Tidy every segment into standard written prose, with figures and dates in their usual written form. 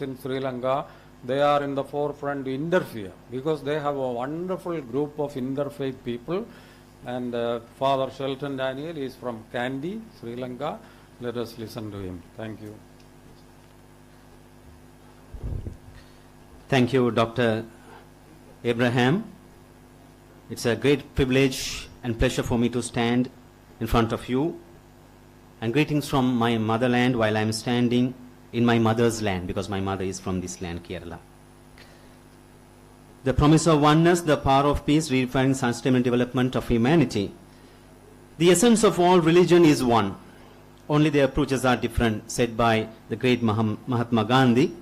in Sri Lanka, they are in the forefront to interfere because they have a wonderful group of interfaith people. And Father Shekton Daniel is from Kandy, Sri Lanka. Let us listen to him. Thank you. Thank you, Dr. Abraham. It's a great privilege and pleasure for me to stand in front of you. And greetings from my motherland while I'm standing in my mother's land, because my mother is from this land, Kerala. The promise of oneness, the power of peace, redefining sustainable development of humanity. The essence of all religion is one. Only the approaches are different, said by the great Mahatma Gandhi.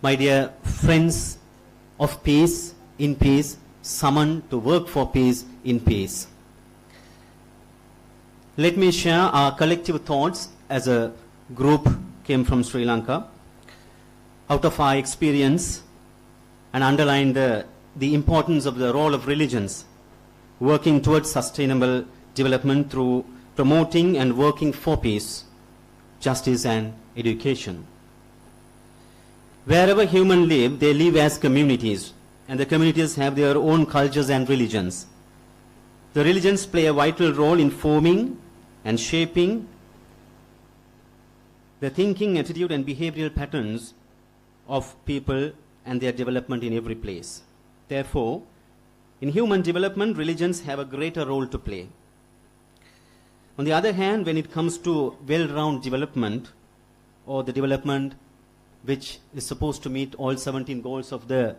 My dear friends of peace, in peace, summoned to work for peace, in peace. Let me share our collective thoughts as a group came from Sri Lanka, out of our experience, and underline the importance of the role of religions working towards sustainable development through promoting and working for peace, justice and education. Wherever humans live, they live as communities, and the communities have their own cultures and religions. The religions play a vital role in forming and shaping the thinking, attitude and behavioral patterns of people and their development in every place. Therefore, in human development, religions have a greater role to play. On the other hand, when it comes to well-rounded development, or the development which is supposed to meet all 17 goals of the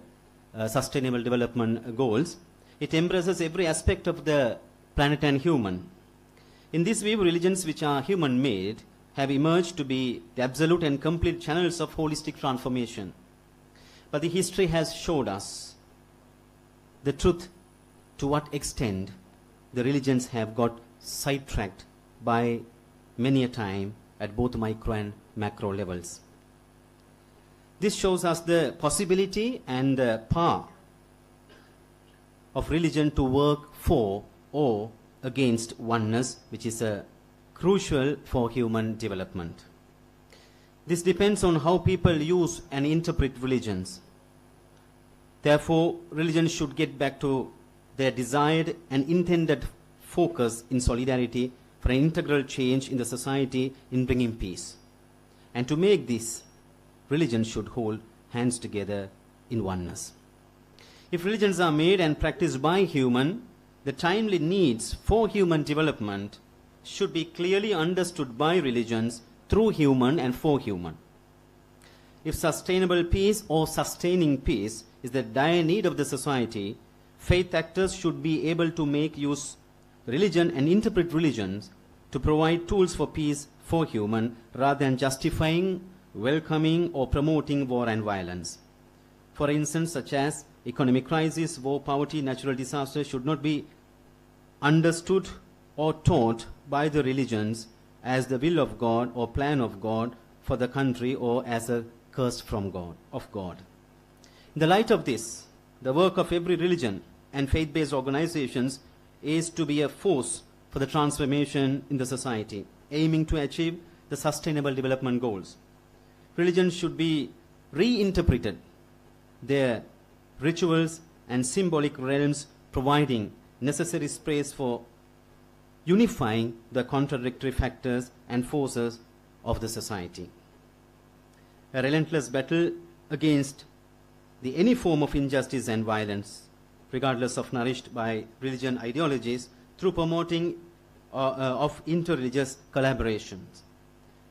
Sustainable Development Goals, it embraces every aspect of the planet and human. In this view, religions which are human-made have emerged to be the absolute and complete channels of holistic transformation. But the history has showed us the truth to what extent the religions have got sidetracked by many a time at both micro and macro levels. This shows us the possibility and the power of religion to work for or against oneness, which is crucial for human development. This depends on how people use and interpret religions. Therefore, religions should get back to their desired and intended focus in solidarity for an integral change in the society in bringing peace. And to make this, religions should hold hands together in oneness. If religions are made and practiced by human, the timely needs for human development should be clearly understood by religions through human and for human. If sustainable peace or sustaining peace is the dire need of the society, faith actors should be able to make use religion and interpret religions to provide tools for peace for human rather than justifying, welcoming or promoting war and violence. For instance, such as economic crisis, war, poverty, natural disasters should not be understood or taught by the religions as the will of God or plan of God for the country or as a curse from God, of God. In the light of this, the work of every religion and faith-based organizations is to be a force for the transformation in the society, aiming to achieve the Sustainable Development Goals. Religions should be reinterpreted, their rituals and symbolic realms providing necessary space for unifying the contradictory factors and forces of the society. A relentless battle against any form of injustice and violence, regardless of nourished by religion ideologies, through promoting of interreligious collaborations.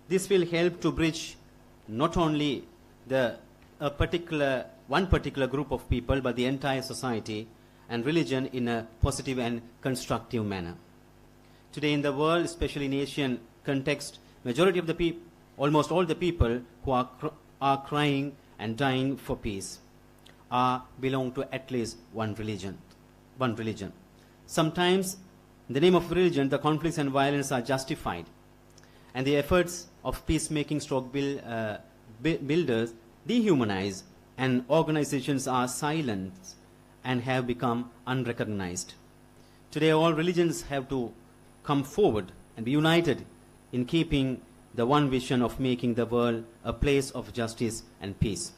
This will help to bridge not only one particular group of people, but the entire society and religion in a positive and constructive manner. Today in the world, especially in Asian context, majority of the people, almost all the people who are crying and dying for peace belong to at least one religion. Sometimes, in the name of religion, the conflicts and violence are justified, and the efforts of peacemaking builders dehumanize, and organizations are silenced and have become unrecognized. Today, all religions have to come forward and be united in keeping the one vision of making the world a place of justice and peace.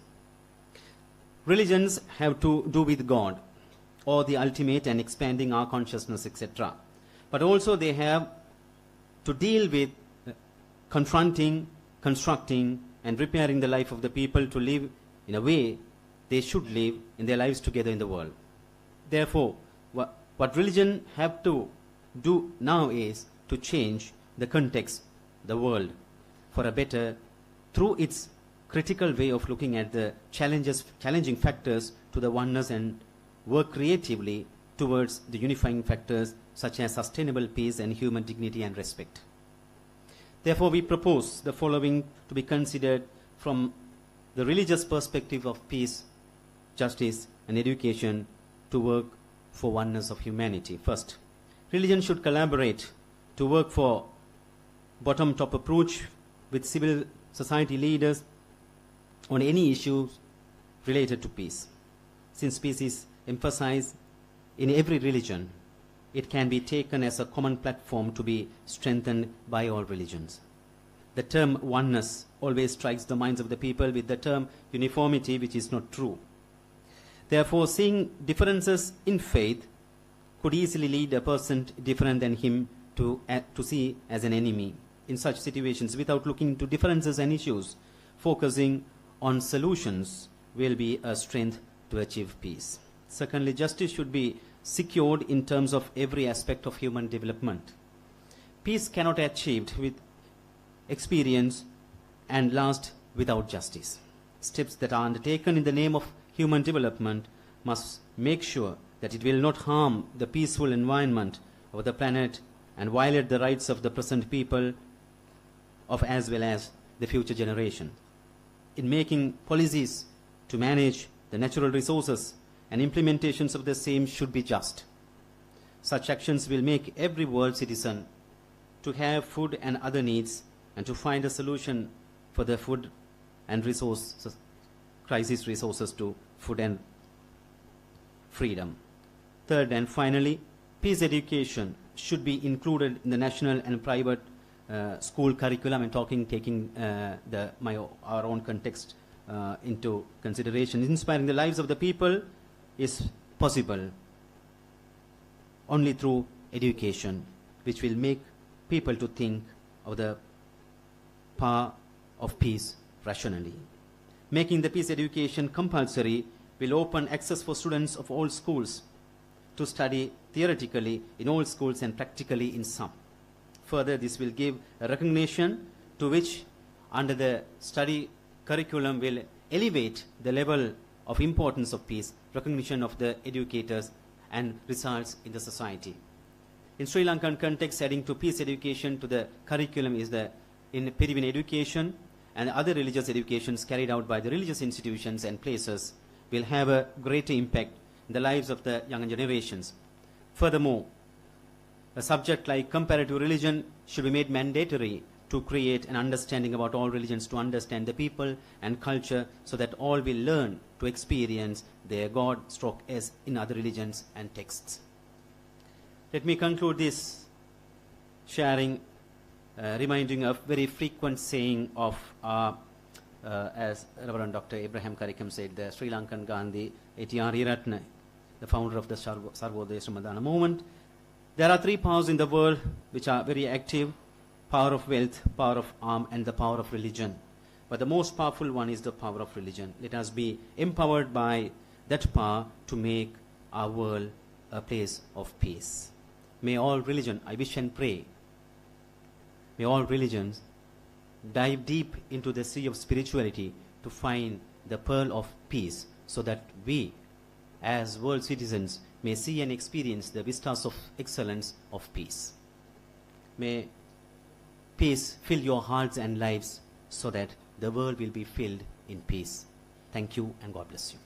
Religions have to do with God, or the ultimate and expanding our consciousness, etc. But also they have to deal with confronting, constructing, and repairing the life of the people to live in a way they should live in their lives together in the world. Therefore, what religion have to do now is to change the context, the world, for a better, through its critical way of looking at the challenging factors to the oneness, and work creatively towards the unifying factors such as sustainable peace and human dignity and respect. Therefore, we propose the following to be considered from the religious perspective of peace, justice, and education to work for oneness of humanity. First, religion should collaborate to work for bottom-top approach with civil society leaders on any issues related to peace. Since peace is emphasized in every religion, it can be taken as a common platform to be strengthened by all religions. The term oneness always strikes the minds of the people with the term uniformity, which is not true. Therefore, seeing differences in faith could easily lead a person different than him to see as an enemy. In such situations, without looking to differences and issues, focusing on solutions will be a strength to achieve peace. Secondly, justice should be secured in terms of every aspect of human development. Peace cannot be achieved with experience and last without justice. Steps that are undertaken in the name of human development must make sure that it will not harm the peaceful environment of the planet and violate the rights of the present people of as well as the future generation. In making policies to manage the natural resources, and implementations of the same should be just. Such actions will make every world citizen to have food and other needs, and to find a solution for the food and crisis resources to food and freedom. Third and finally, peace education should be included in the national and private school curriculum, and taking our own context into consideration. Inspiring the lives of the people is possible only through education, which will make people to think of the power of peace rationally. Making the peace education compulsory will open access for students of all schools to study theoretically in all schools and practically in some. Further, this will give a recognition to which under the study curriculum will elevate the level of importance of peace, recognition of the educators, and results in the society. In Sri Lankan context, adding to peace education to the curriculum is the in Pirivan education and other religious educations carried out by the religious institutions and places will have a greater impact in the lives of the younger generations. Furthermore, a subject like comparative religion should be made mandatory to create an understanding about all religions, to understand the people and culture, so that all will learn to experience their God as in other religions and texts. Let me conclude this sharing, reminding of very frequent saying of, as Reverend Dr. Abraham Karikam said, the Sri Lankan Gandhi, A.T.R. Ratna, the founder of the Sarvodaya Srimadana movement. There are three powers in the world which are very active: power of wealth, power of arm, and the power of religion. But the most powerful one is the power of religion. Let us be empowered by that power to make our world a place of peace. May all religion, I wish and pray, may all religions dive deep into the sea of spirituality to find the pearl of peace, so that we, as world citizens, may see and experience the vistas of excellence of peace. May peace fill your hearts and lives, so that the world will be filled in peace. Thank you, and God bless you.